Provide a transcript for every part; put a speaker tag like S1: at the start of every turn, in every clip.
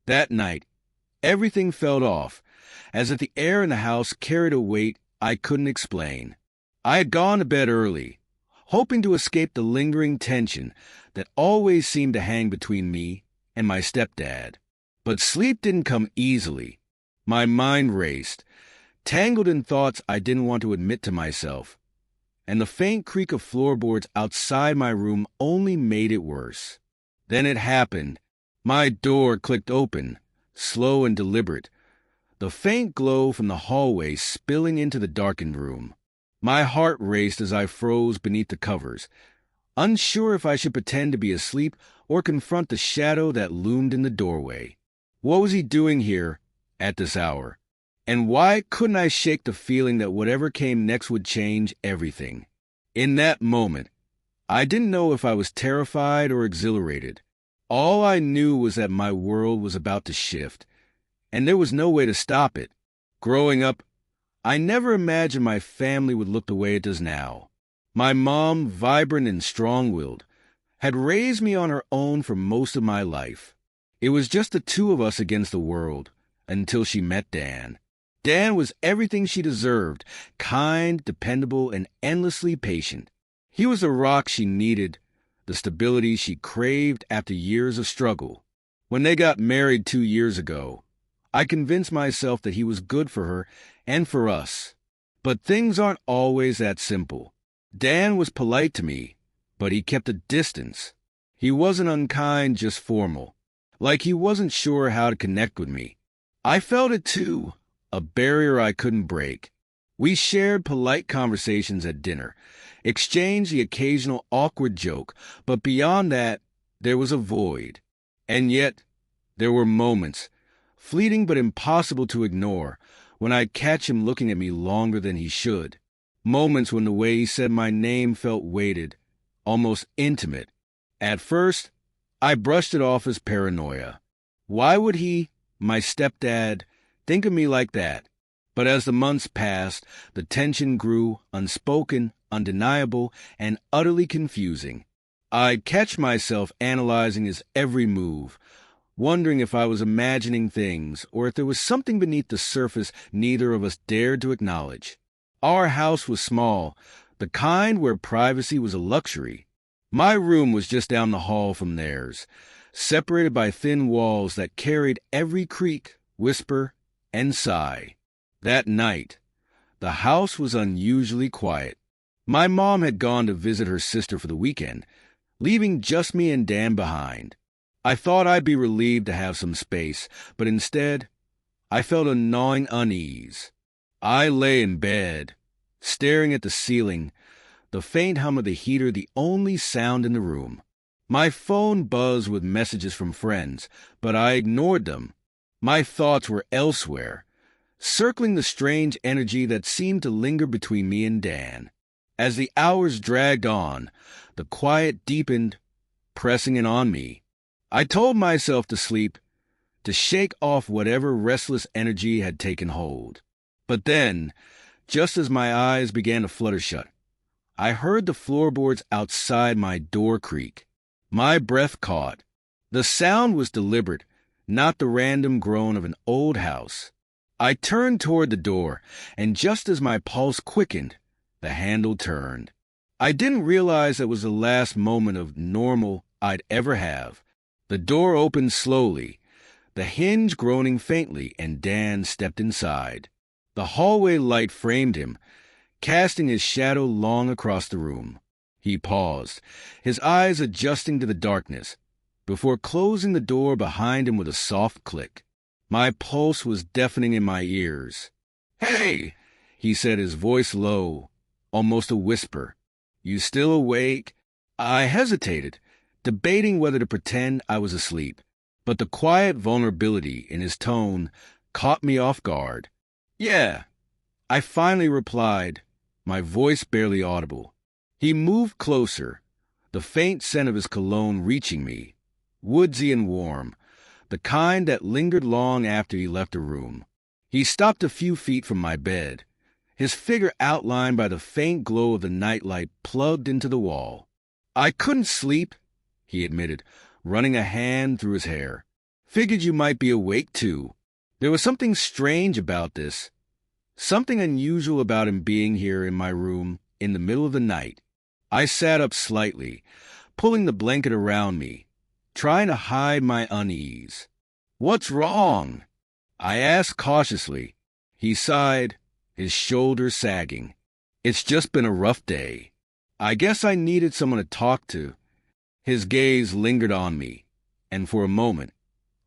S1: That night, everything felt off, as if the air in the house carried a weight I couldn't explain. I had gone to bed early, hoping to escape the lingering tension that always seemed to hang between me and my stepdad. But sleep didn't come easily. My mind raced, tangled in thoughts I didn't want to admit to myself, and the faint creak of floorboards outside my room only made it worse. Then it happened. My door clicked open, slow and deliberate, the faint glow from the hallway spilling into the darkened room. My heart raced as I froze beneath the covers, unsure if I should pretend to be asleep or confront the shadow that loomed in the doorway. What was he doing here at this hour? And why couldn't I shake the feeling that whatever came next would change everything? In that moment, I didn't know if I was terrified or exhilarated. All I knew was that my world was about to shift, and there was no way to stop it. Growing up, I never imagined my family would look the way it does now. My mom, vibrant and strong-willed, had raised me on her own for most of my life. It was just the two of us against the world, until she met Dan. Dan was everything she deserved, kind, dependable, and endlessly patient. He was the rock she needed, the stability she craved after years of struggle. When they got married 2 years ago, I convinced myself that he was good for her and for us. But things aren't always that simple. Dan was polite to me, but he kept a distance. He wasn't unkind, just formal, like he wasn't sure how to connect with me. I felt it too, a barrier I couldn't break. We shared polite conversations at dinner, exchanged the occasional awkward joke, but beyond that, there was a void. And yet, there were moments, fleeting but impossible to ignore, when I'd catch him looking at me longer than he should. Moments when the way he said my name felt weighted, almost intimate. At first, I brushed it off as paranoia. Why would he, my stepdad, think of me like that? But as the months passed, the tension grew, unspoken, undeniable, and utterly confusing. I'd catch myself analyzing his every move, wondering if I was imagining things or if there was something beneath the surface neither of us dared to acknowledge. Our house was small, the kind where privacy was a luxury. My room was just down the hall from theirs, separated by thin walls that carried every creak, whisper, and sigh. That night, the house was unusually quiet. My mom had gone to visit her sister for the weekend, leaving just me and Dan behind. I thought I'd be relieved to have some space, but instead, I felt a gnawing unease. I lay in bed, staring at the ceiling, the faint hum of the heater the only sound in the room. My phone buzzed with messages from friends, but I ignored them. My thoughts were elsewhere, circling the strange energy that seemed to linger between me and Dan. As the hours dragged on, the quiet deepened, pressing in on me. I told myself to sleep, to shake off whatever restless energy had taken hold. But then, just as my eyes began to flutter shut, I heard the floorboards outside my door creak. My breath caught. The sound was deliberate, not the random groan of an old house. I turned toward the door, and just as my pulse quickened, the handle turned. I didn't realize that was the last moment of normal I'd ever have. The door opened slowly, the hinge groaning faintly, and Dan stepped inside. The hallway light framed him, casting his shadow long across the room. He paused, his eyes adjusting to the darkness, before closing the door behind him with a soft click. My pulse was deafening in my ears. "Hey!" he said, his voice low, almost a whisper. "You still awake?" I hesitated, debating whether to pretend I was asleep, but the quiet vulnerability in his tone caught me off guard. "Yeah," I finally replied, my voice barely audible. He moved closer, the faint scent of his cologne reaching me, woodsy and warm, the kind that lingered long after he left the room. He stopped a few feet from my bed, his figure outlined by the faint glow of the nightlight plugged into the wall. "I couldn't sleep," he admitted, running a hand through his hair. Figured you might be awake too. There was something strange about this. Something unusual about him being here in my room in the middle of the night. I sat up slightly, pulling the blanket around me, trying to hide my unease. "What's wrong?" I asked cautiously. He sighed, his shoulders sagging. "It's just been a rough day. I guess I needed someone to talk to." His gaze lingered on me, and for a moment,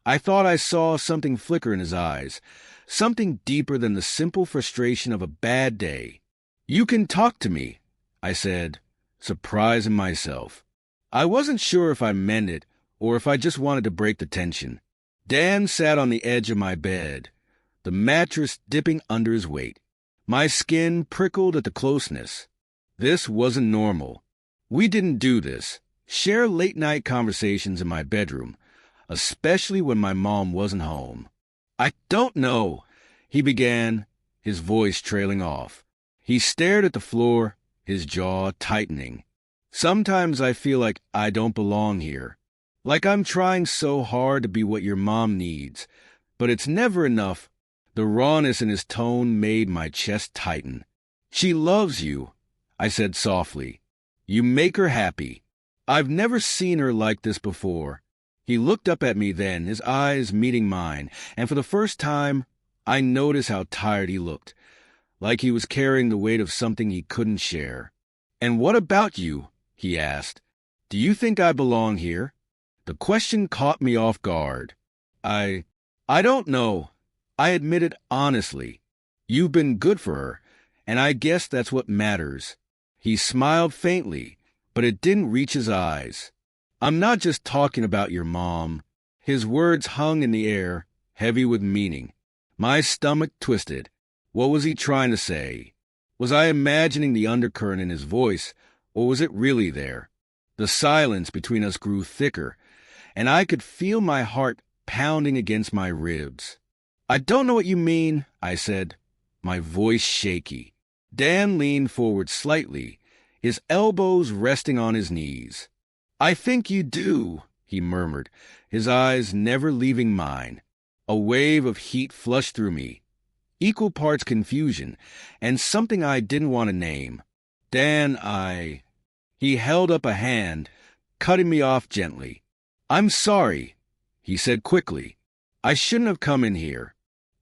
S1: I thought I saw something flicker in his eyes, something deeper than the simple frustration of a bad day. "You can talk to me," I said, surprising myself. I wasn't sure if I meant it or if I just wanted to break the tension. Dan sat on the edge of my bed, the mattress dipping under his weight. My skin prickled at the closeness. This wasn't normal. We didn't do this, share late-night conversations in my bedroom, especially when my mom wasn't home. "I don't know," he began, his voice trailing off. He stared at the floor, his jaw tightening. "Sometimes I feel like I don't belong here. Like I'm trying so hard to be what your mom needs, but it's never enough." The rawness in his tone made my chest tighten. "She loves you," I said softly. "You make her happy. I've never seen her like this before." He looked up at me then, his eyes meeting mine, and for the first time, I noticed how tired he looked, like he was carrying the weight of something he couldn't share. "And what about you?" he asked. "Do you think I belong here?" The question caught me off guard. I don't know," I admitted honestly. "You've been good for her, and I guess that's what matters." He smiled faintly, but it didn't reach his eyes. "I'm not just talking about your mom." His words hung in the air, heavy with meaning. My stomach twisted. What was he trying to say? Was I imagining the undercurrent in his voice, or was it really there? The silence between us grew thicker, and I could feel my heart pounding against my ribs. "I don't know what you mean," I said, my voice shaky. Dan leaned forward slightly, his elbows resting on his knees. "I think you do," he murmured, his eyes never leaving mine. A wave of heat flushed through me, equal parts confusion, and something I didn't want to name. "Dan, He held up a hand, cutting me off gently. "I'm sorry," he said quickly. "I shouldn't have come in here.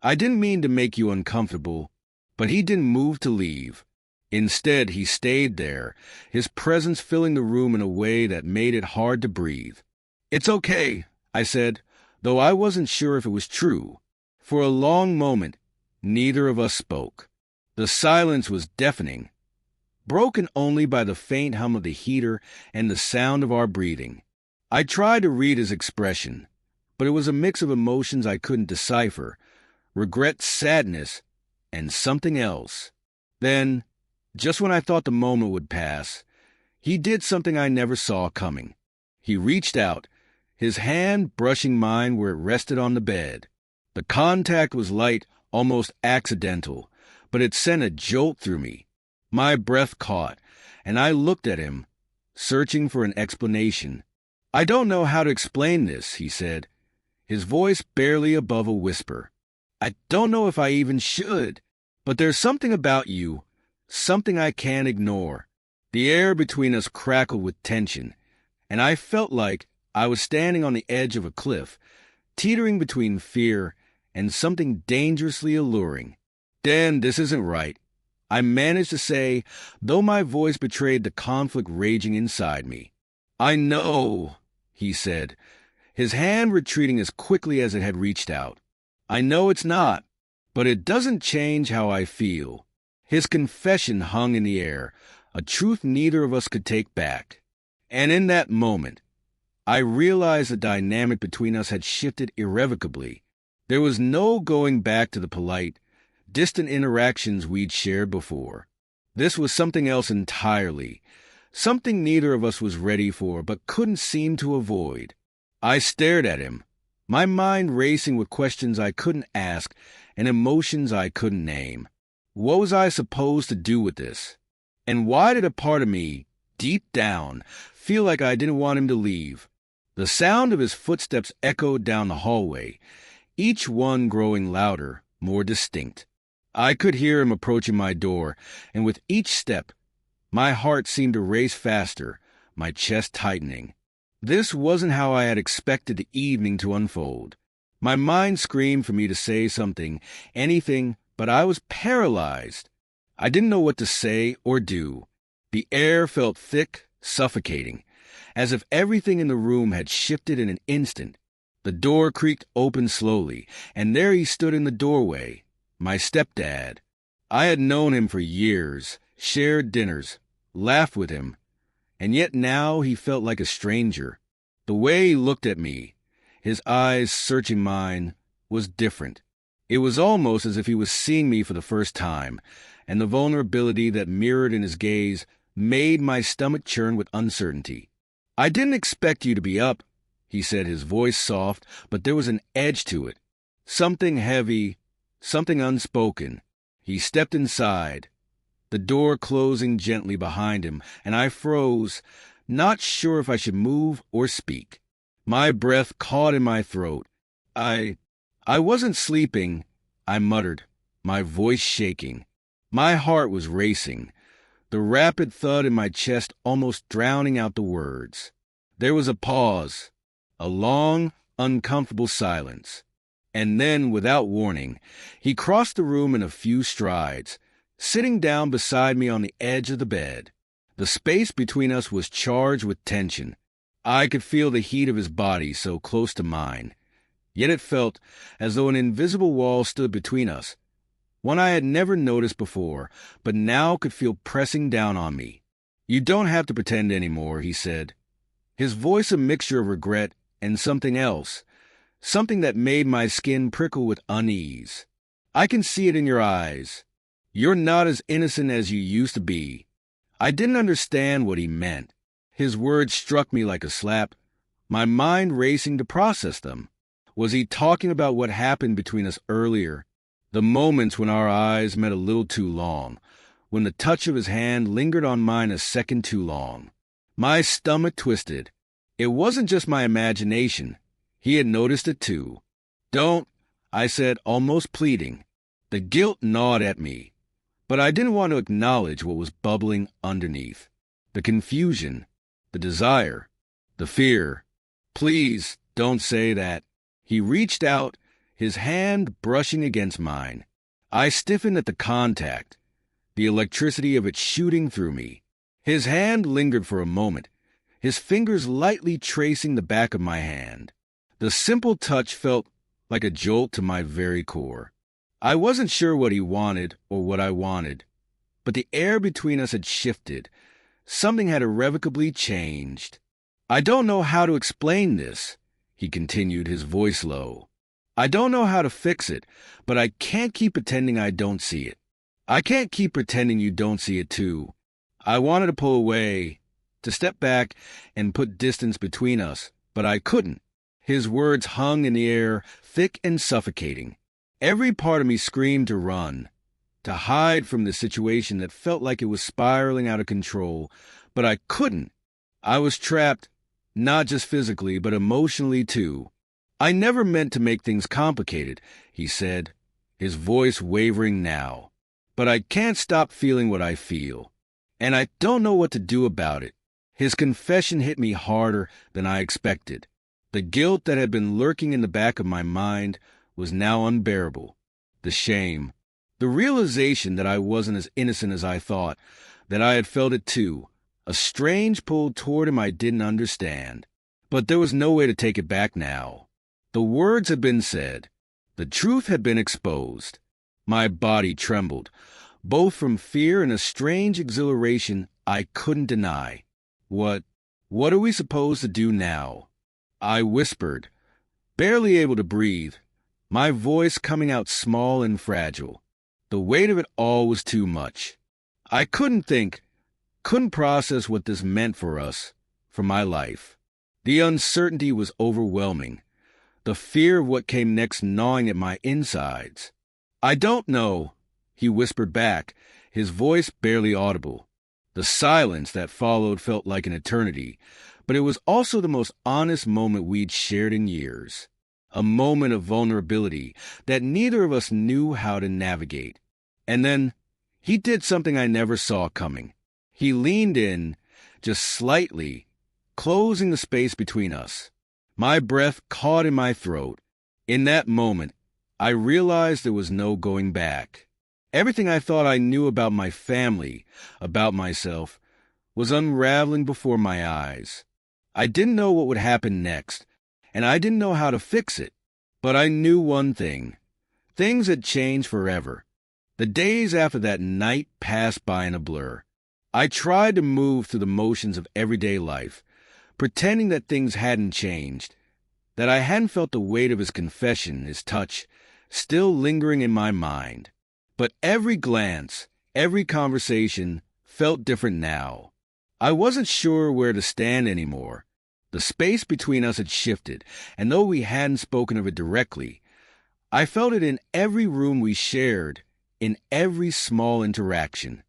S1: I didn't mean to make you uncomfortable." But he didn't move to leave. Instead, he stayed there, his presence filling the room in a way that made it hard to breathe. "It's okay," I said, though I wasn't sure if it was true. For a long moment, neither of us spoke. The silence was deafening, broken only by the faint hum of the heater and the sound of our breathing. I tried to read his expression, but it was a mix of emotions I couldn't decipher: regret, sadness, and something else. Then, just when I thought the moment would pass, he did something I never saw coming. He reached out, his hand brushing mine where it rested on the bed. The contact was light, almost accidental, but it sent a jolt through me. My breath caught, and I looked at him, searching for an explanation. "I don't know how to explain this," he said, his voice barely above a whisper. "I don't know if I even should, but there's something about you, something I can't ignore." The air between us crackled with tension, and I felt like I was standing on the edge of a cliff, teetering between fear and something dangerously alluring. "Dan, this isn't right," I managed to say, though my voice betrayed the conflict raging inside me. "I know," he said, his hand retreating as quickly as it had reached out. "I know it's not, but it doesn't change how I feel." His confession hung in the air, a truth neither of us could take back. And in that moment, I realized the dynamic between us had shifted irrevocably. There was no going back to the polite, distant interactions we'd shared before. This was something else entirely, something neither of us was ready for but couldn't seem to avoid. I stared at him, my mind racing with questions I couldn't ask and emotions I couldn't name. What was I supposed to do with this? And why did a part of me, deep down, feel like I didn't want him to leave? The sound of his footsteps echoed down the hallway, each one growing louder, more distinct. I could hear him approaching my door, and with each step, my heart seemed to race faster, my chest tightening. This wasn't how I had expected the evening to unfold. My mind screamed for me to say something, anything, but I was paralyzed. I didn't know what to say or do. The air felt thick, suffocating, as if everything in the room had shifted in an instant. The door creaked open slowly, and there he stood in the doorway, my stepdad. I had known him for years, shared dinners, laughed with him, and yet now he felt like a stranger. The way he looked at me, his eyes searching mine, was different. It was almost as if he was seeing me for the first time, and the vulnerability that mirrored in his gaze made my stomach churn with uncertainty. "I didn't expect you to be up," he said, his voice soft, but there was an edge to it. Something heavy, something unspoken. He stepped inside, the door closing gently behind him, and I froze, not sure if I should move or speak. My breath caught in my throat. I wasn't sleeping," I muttered, my voice shaking. My heart was racing, the rapid thud in my chest almost drowning out the words. There was a pause, a long, uncomfortable silence. And then, without warning, he crossed the room in a few strides, sitting down beside me on the edge of the bed. The space between us was charged with tension. I could feel the heat of his body so close to mine. Yet it felt as though an invisible wall stood between us, one I had never noticed before, but now could feel pressing down on me. "You don't have to pretend anymore," he said, his voice a mixture of regret and something else, something that made my skin prickle with unease. "I can see it in your eyes. You're not as innocent as you used to be." I didn't understand what he meant. His words struck me like a slap, my mind racing to process them. Was he talking about what happened between us earlier? The moments when our eyes met a little too long, when the touch of his hand lingered on mine a second too long. My stomach twisted. It wasn't just my imagination. He had noticed it too. "Don't," I said, almost pleading. The guilt gnawed at me, but I didn't want to acknowledge what was bubbling underneath. The confusion, the desire, the fear. "Please, don't say that." He reached out, his hand brushing against mine. I stiffened at the contact, the electricity of it shooting through me. His hand lingered for a moment, his fingers lightly tracing the back of my hand. The simple touch felt like a jolt to my very core. I wasn't sure what he wanted or what I wanted, but the air between us had shifted. Something had irrevocably changed. "I don't know how to explain this," he continued, his voice low. "I don't know how to fix it, but I can't keep pretending I don't see it. I can't keep pretending you don't see it too." I wanted to pull away, to step back and put distance between us, but I couldn't. His words hung in the air, thick and suffocating. Every part of me screamed to run, to hide from the situation that felt like it was spiraling out of control, but I couldn't. I was trapped, not just physically, but emotionally too. "I never meant to make things complicated," he said, his voice wavering now. "But I can't stop feeling what I feel, and I don't know what to do about it." His confession hit me harder than I expected. The guilt that had been lurking in the back of my mind was now unbearable. The shame, the realization that I wasn't as innocent as I thought, that I had felt it too, a strange pull toward him I didn't understand. But there was no way to take it back now. The words had been said. The truth had been exposed. My body trembled, both from fear and a strange exhilaration I couldn't deny. What are we supposed to do now?" I whispered, barely able to breathe, my voice coming out small and fragile. The weight of it all was too much. I couldn't think, couldn't process what this meant for us, for my life. The uncertainty was overwhelming, the fear of what came next gnawing at my insides. "I don't know," he whispered back, his voice barely audible. The silence that followed felt like an eternity, but it was also the most honest moment we'd shared in years. A moment of vulnerability that neither of us knew how to navigate. And then, he did something I never saw coming. He leaned in, just slightly, closing the space between us. My breath caught in my throat. In that moment, I realized there was no going back. Everything I thought I knew about my family, about myself, was unraveling before my eyes. I didn't know what would happen next, and I didn't know how to fix it. But I knew one thing. Things had changed forever. The days after that night passed by in a blur. I tried to move through the motions of everyday life, pretending that things hadn't changed, that I hadn't felt the weight of his confession, his touch, still lingering in my mind. But every glance, every conversation felt different now. I wasn't sure where to stand anymore. The space between us had shifted, and though we hadn't spoken of it directly, I felt it in every room we shared, in every small interaction.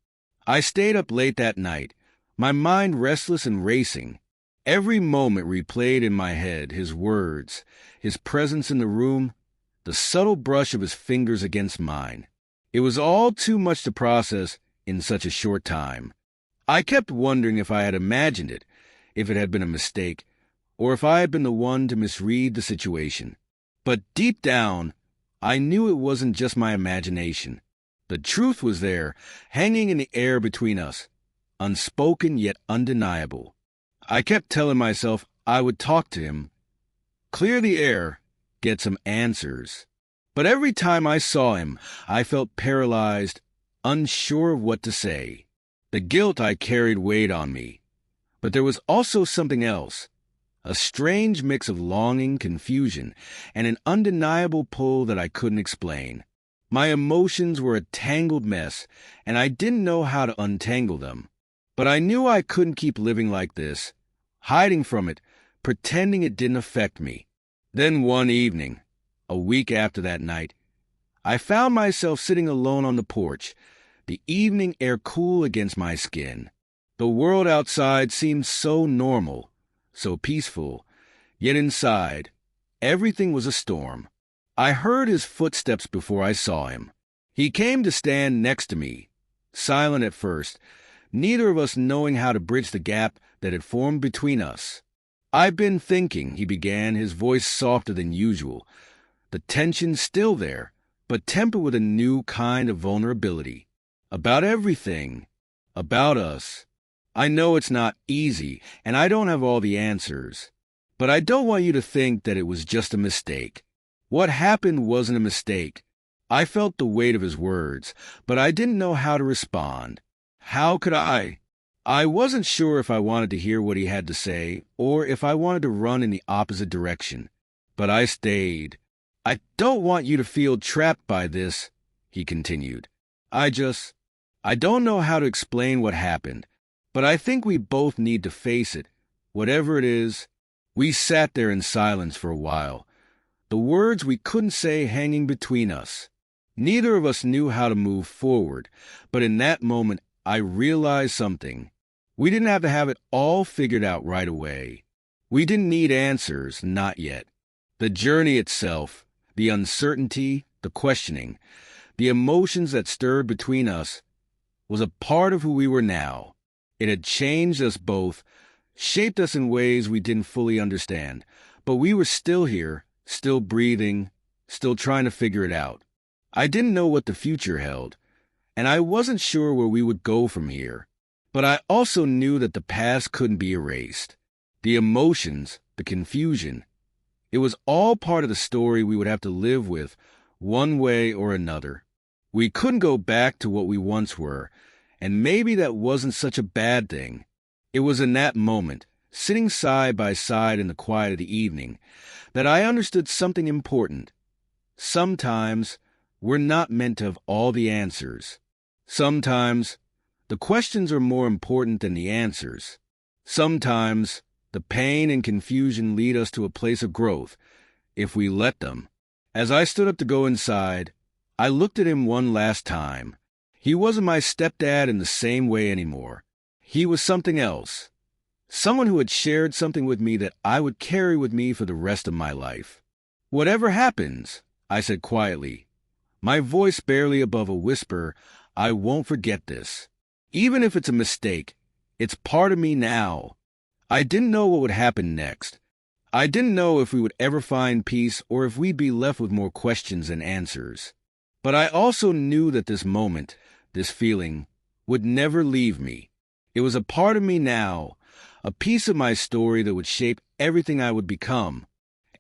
S1: I stayed up late that night, my mind restless and racing. Every moment replayed in my head, his words, his presence in the room, the subtle brush of his fingers against mine. It was all too much to process in such a short time. I kept wondering if I had imagined it, if it had been a mistake, or if I had been the one to misread the situation. But deep down, I knew it wasn't just my imagination. The truth was there, hanging in the air between us, unspoken yet undeniable. I kept telling myself I would talk to him, clear the air, get some answers. But every time I saw him, I felt paralyzed, unsure of what to say. The guilt I carried weighed on me. But there was also something else. A strange mix of longing, confusion, and an undeniable pull that I couldn't explain. My emotions were a tangled mess, and I didn't know how to untangle them. But I knew I couldn't keep living like this, hiding from it, pretending it didn't affect me. Then one evening, a week after that night, I found myself sitting alone on the porch, the evening air cool against my skin. The world outside seemed so normal, so peaceful, yet inside, everything was a storm. I heard his footsteps before I saw him. He came to stand next to me, silent at first, neither of us knowing how to bridge the gap that had formed between us. "I've been thinking," he began, his voice softer than usual, the tension still there, but tempered with a new kind of vulnerability. "About everything. About us. I know it's not easy, and I don't have all the answers. But I don't want you to think that it was just a mistake. What happened wasn't a mistake." I felt the weight of his words, but I didn't know how to respond. How could I? I wasn't sure if I wanted to hear what he had to say, or if I wanted to run in the opposite direction. But I stayed. "I don't want you to feel trapped by this," he continued. I don't know how to explain what happened. But I think we both need to face it, whatever it is." We sat there in silence for a while, the words we couldn't say hanging between us. Neither of us knew how to move forward, but in that moment I realized something. We didn't have to have it all figured out right away. We didn't need answers, not yet. The journey itself, the uncertainty, the questioning, the emotions that stirred between us, was a part of who we were now. It had changed us both, shaped us in ways we didn't fully understand, but we were still here, still breathing, still trying to figure it out. I didn't know what the future held, and I wasn't sure where we would go from here. But I also knew that the past couldn't be erased. The emotions, the confusion, it was all part of the story we would have to live with, one way or another. We couldn't go back to what we once were, and maybe that wasn't such a bad thing. It was in that moment, sitting side by side in the quiet of the evening, that I understood something important. Sometimes we're not meant to have all the answers. Sometimes the questions are more important than the answers. Sometimes the pain and confusion lead us to a place of growth, if we let them. As I stood up to go inside, I looked at him one last time. He wasn't my stepdad in the same way anymore. He was something else. Someone who had shared something with me that I would carry with me for the rest of my life. "Whatever happens," I said quietly, my voice barely above a whisper, "I won't forget this. Even if it's a mistake, it's part of me now." I didn't know what would happen next. I didn't know if we would ever find peace or if we'd be left with more questions than answers. But I also knew that this moment, this feeling, would never leave me. It was a part of me now, a piece of my story that would shape everything I would become.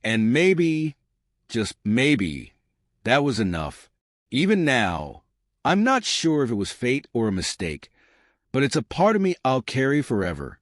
S1: And maybe, just maybe, that was enough. Even now, I'm not sure if it was fate or a mistake, but it's a part of me I'll carry forever.